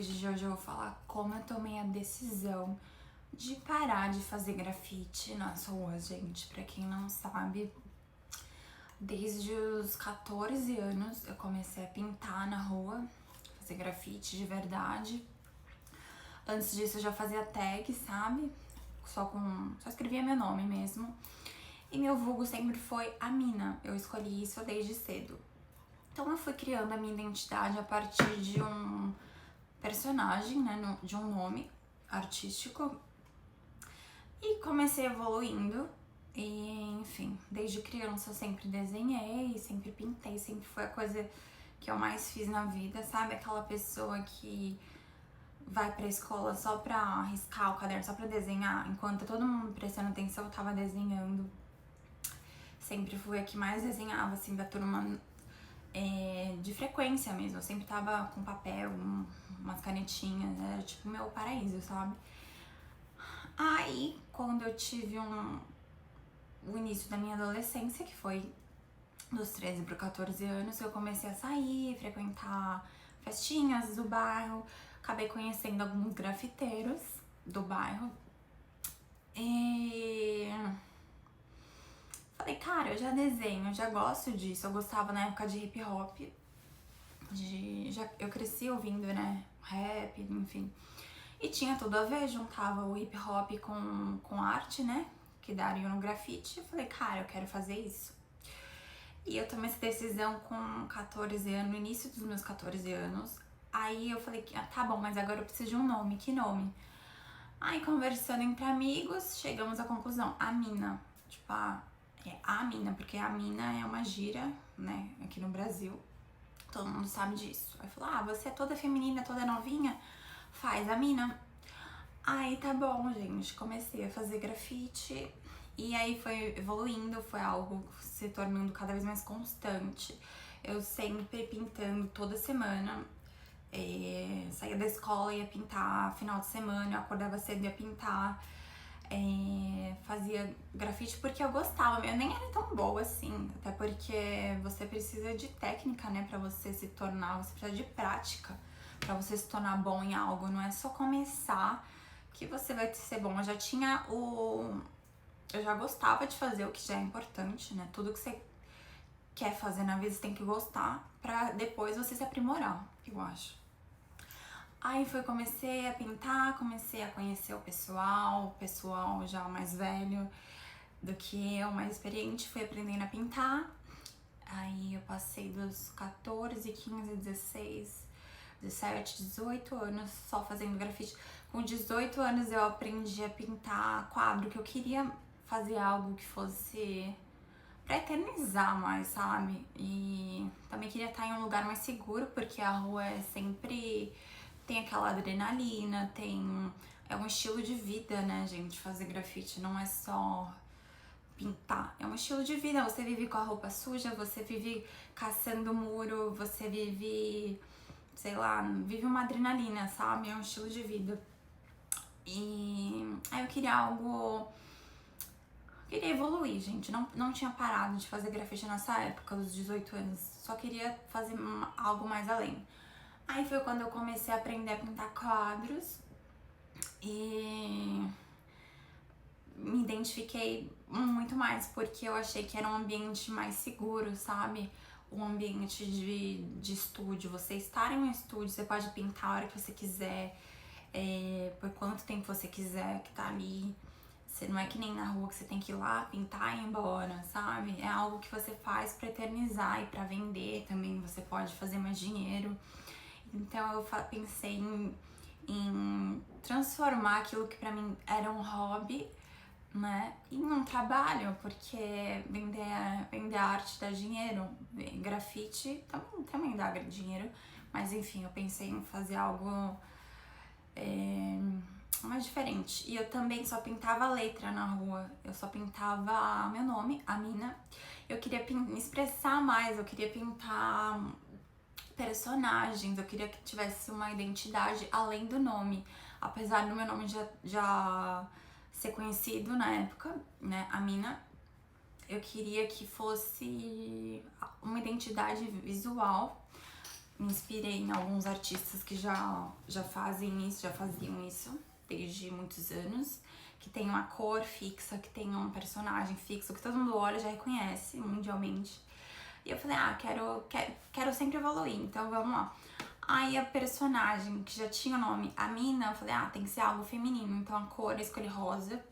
Hoje eu vou falar como eu tomei a decisão de parar de fazer grafite nas ruas, gente. Pra quem não sabe, desde os 14 anos eu comecei a pintar na rua, fazer grafite de verdade. Antes disso eu já fazia tag, sabe? Só escrevia meu nome mesmo. E meu vulgo sempre foi a Mina. Eu escolhi isso desde cedo. Então eu fui criando a minha identidade a partir de um personagem, né, de um nome artístico, e comecei evoluindo. E enfim, desde criança eu sempre desenhei, sempre pintei, sempre foi a coisa que eu mais fiz na vida, sabe? Aquela pessoa que vai pra escola só pra riscar o caderno, só pra desenhar, enquanto todo mundo prestando atenção eu tava desenhando. Sempre fui a que mais desenhava, assim, da turma. De frequência mesmo, eu sempre tava com papel, umas canetinhas, era tipo meu paraíso, sabe? Aí, quando eu tive o início da minha adolescência, que foi dos 13 para 14 anos, eu comecei a sair, frequentar festinhas do bairro, acabei conhecendo alguns grafiteiros do bairro e falei, cara, eu já desenho, eu já gosto disso, eu gostava na época de hip hop, eu cresci ouvindo, né, rap, enfim. E tinha tudo a ver, juntava o hip hop com arte, né, que daria no grafite. Eu falei, cara, eu quero fazer isso. E eu tomei essa decisão com 14 anos, no início dos meus 14 anos. Aí eu falei, tá bom, mas agora eu preciso de um nome, que nome? Aí conversando entre amigos, chegamos à conclusão, a Mina. Tipo, é a Mina, porque a Mina é uma gíria, né, aqui no Brasil. Todo mundo sabe disso. Aí falou, você é toda feminina, toda novinha, faz a Mina. Aí tá bom, gente, comecei a fazer grafite e aí foi evoluindo, foi algo se tornando cada vez mais constante. Eu sempre pintando toda semana, saía da escola, ia pintar, final de semana, eu acordava cedo, ia pintar, fazia grafite porque eu gostava, eu nem era tão boa assim, até porque você precisa de técnica, né, pra você se tornar, você precisa de prática pra você se tornar bom em algo, não é só começar que você vai ser bom. Eu já gostava de fazer, o que já é importante, né? Tudo que você quer fazer na vida você tem que gostar pra depois você se aprimorar, eu acho. Aí comecei a pintar, comecei a conhecer o pessoal já mais velho do que eu, mais experiente, fui aprendendo a pintar. Aí eu passei dos 14, 15, 16, 17, 18 anos só fazendo grafite. Com 18 anos eu aprendi a pintar quadro, que eu queria fazer algo que fosse pra eternizar mais, sabe? E também queria estar em um lugar mais seguro, porque a rua tem aquela adrenalina, é um estilo de vida, né, gente? Fazer grafite não é só pintar, é um estilo de vida. Você vive com a roupa suja, você vive caçando muro, você vive, sei lá, vive uma adrenalina, sabe? É um estilo de vida. E aí eu queria evoluir, gente. Não tinha parado de fazer grafite nessa época, dos 18 anos. Só queria fazer algo mais além. Aí foi quando eu comecei a aprender a pintar quadros e me identifiquei muito mais, porque eu achei que era um ambiente mais seguro, sabe? Um ambiente de estúdio. Você estar em um estúdio, você pode pintar a hora que você quiser, por quanto tempo você quiser, que tá ali. Você não é que nem na rua que você tem que ir lá, pintar e ir embora, sabe? É algo que você faz pra eternizar e pra vender também. Você pode fazer mais dinheiro. Então eu pensei em transformar aquilo que pra mim era um hobby, né, em um trabalho, porque vender arte dá dinheiro, grafite também dá dinheiro, mas enfim, eu pensei em fazer algo mais diferente. E eu também só pintava letra na rua, eu só pintava meu nome, a Mina. Eu queria me expressar mais, eu queria pintar personagens, eu queria que tivesse uma identidade além do nome, apesar do meu nome já ser conhecido na época, né, a Mina. Eu queria que fosse uma identidade visual me inspirei em alguns artistas que já fazem isso, já faziam isso desde muitos anos, que tem uma cor fixa, que tem um personagem fixo, que todo mundo olha e já reconhece mundialmente. E eu falei, quero sempre evoluir, então vamos lá. Aí a personagem que já tinha o nome Amina, eu falei, tem que ser algo feminino, então a cor eu escolhi rosa.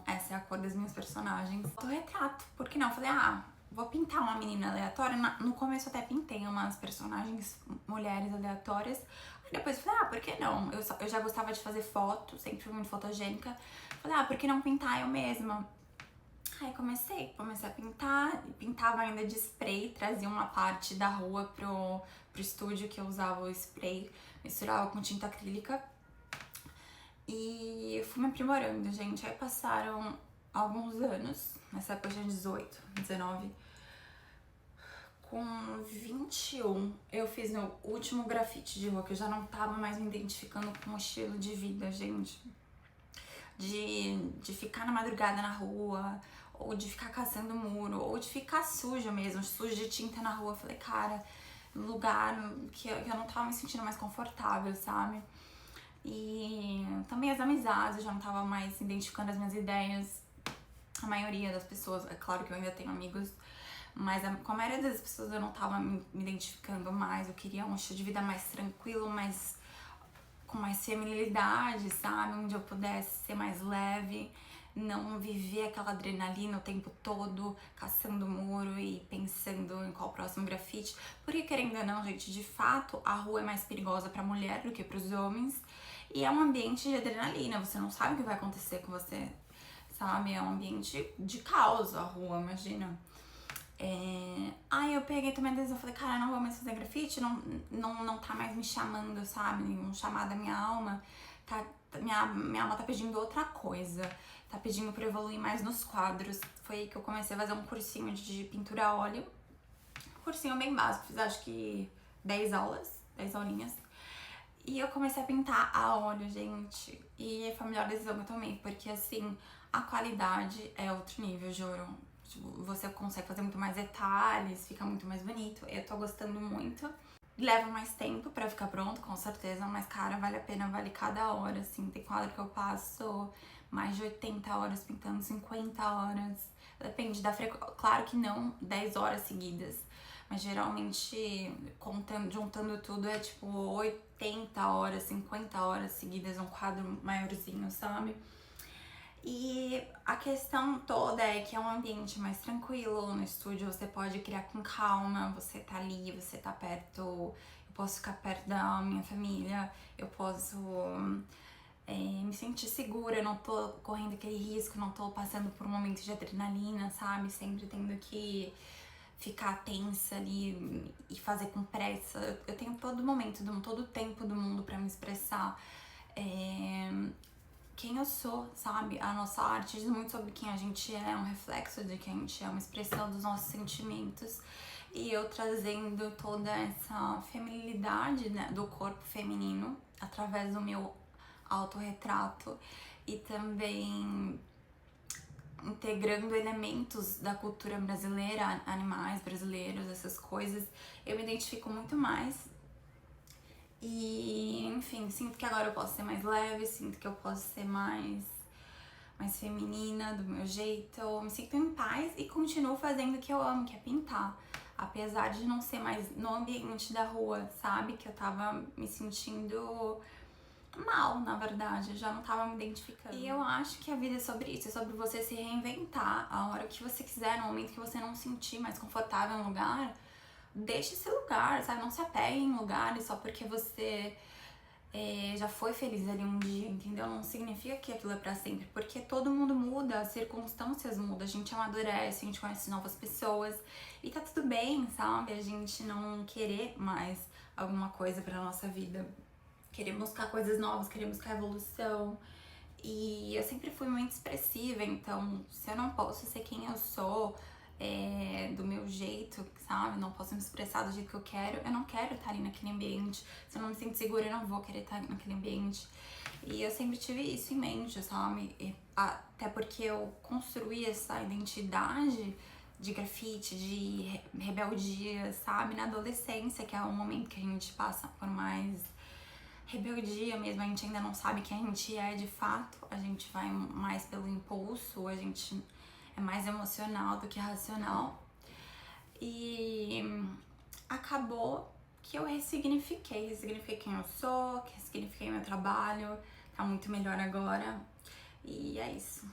Essa é a cor das minhas personagens. Autorretrato, por que não? Eu falei, vou pintar uma menina aleatória. No começo eu até pintei umas personagens mulheres aleatórias. Aí depois eu falei, por que não? Eu já gostava de fazer foto, sempre fui muito fotogênica. Falei, por que não pintar eu mesma? Aí comecei a pintar, pintava ainda de spray, trazia uma parte da rua pro estúdio que eu usava o spray, misturava com tinta acrílica. E fui me aprimorando, gente. Aí passaram alguns anos, nessa época eu tinha 18, 19. Com 21, eu fiz meu último grafite de rua, que eu já não tava mais me identificando com o estilo de vida, gente. De ficar na madrugada na rua, ou de ficar caçando muro, ou de ficar suja mesmo, suja de tinta na rua. Eu falei, cara, lugar que eu não tava me sentindo mais confortável, sabe? E também as amizades, eu já não tava mais identificando as minhas ideias. A maioria das pessoas, é claro que eu ainda tenho amigos, mas com a maioria das pessoas eu não tava me identificando mais. Eu queria um estilo de vida mais tranquilo, com mais feminilidade, sabe? Onde eu pudesse ser mais leve, não viver aquela adrenalina o tempo todo, caçando muro e pensando em qual próximo grafite. Porque, querendo ou não, gente, de fato, a rua é mais perigosa pra mulher do que pros homens. E é um ambiente de adrenalina, você não sabe o que vai acontecer com você, sabe? É um ambiente de caos a rua, imagina. Aí eu peguei também a decisão, falei, cara, não vou mais fazer grafite, não tá mais me chamando, sabe? Um chamado da minha alma. Minha alma tá pedindo outra coisa. Tá pedindo pra eu evoluir mais nos quadros. Foi aí que eu comecei a fazer um cursinho de pintura a óleo. Cursinho bem básico, fiz acho que 10 aulinhas. E eu comecei a pintar a óleo, gente. E foi a melhor decisão que eu tomei, porque assim, a qualidade é outro nível, juro. Você consegue fazer muito mais detalhes, fica muito mais bonito. Eu tô gostando muito. Leva mais tempo pra ficar pronto, com certeza, mas cara, vale a pena, vale cada hora, assim. Tem quadro que eu passo mais de 80 horas pintando, 50 horas. Depende da frequência. Claro que não 10 horas seguidas, mas geralmente, juntando tudo, é tipo 80 horas, 50 horas seguidas, um quadro maiorzinho, sabe? E a questão toda é que é um ambiente mais tranquilo. No estúdio você pode criar com calma, você tá ali, você tá perto. Eu posso ficar perto da minha família, eu posso me sentir segura, eu não tô correndo aquele risco, não tô passando por um momento de adrenalina, sabe? Sempre tendo que ficar tensa ali e fazer com pressa. Eu tenho todo momento, todo o tempo do mundo pra me expressar. Quem eu sou, sabe? A nossa arte diz muito sobre quem a gente é um reflexo de quem a gente é, uma expressão dos nossos sentimentos. E eu trazendo toda essa feminilidade, né, do corpo feminino através do meu autorretrato e também integrando elementos da cultura brasileira, animais brasileiros, essas coisas, eu me identifico muito mais. E, enfim, sinto que agora eu posso ser mais leve, sinto que eu posso ser mais feminina, do meu jeito. Eu me sinto em paz e continuo fazendo o que eu amo, que é pintar. Apesar de não ser mais no ambiente da rua, sabe? Que eu tava me sentindo mal, na verdade, eu já não tava me identificando. E eu acho que a vida é sobre isso, é sobre você se reinventar a hora que você quiser, no momento que você não se sentir mais confortável em um lugar. Deixe esse lugar, sabe? Não se apegue em lugares só porque você já foi feliz ali um dia, entendeu? Não significa que aquilo é pra sempre, porque todo mundo muda, as circunstâncias mudam, a gente amadurece, a gente conhece novas pessoas e tá tudo bem, sabe? A gente não querer mais alguma coisa pra nossa vida, querer buscar coisas novas, querer buscar evolução. E eu sempre fui muito expressiva, então se eu não posso ser quem eu sou, do meu jeito, sabe? Não posso me expressar do jeito que eu quero, eu não quero estar ali naquele ambiente. Se eu não me sinto segura, eu não vou querer estar naquele ambiente. E eu sempre tive isso em mente, sabe? Até porque eu construí essa identidade de grafite, de rebeldia, sabe? Na adolescência, que é o momento que a gente passa por mais rebeldia mesmo, a gente ainda não sabe quem a gente é de fato, a gente vai mais pelo impulso, a gente é mais emocional do que racional. E acabou que eu ressignifiquei quem eu sou, ressignifiquei meu trabalho, tá muito melhor agora. E é isso.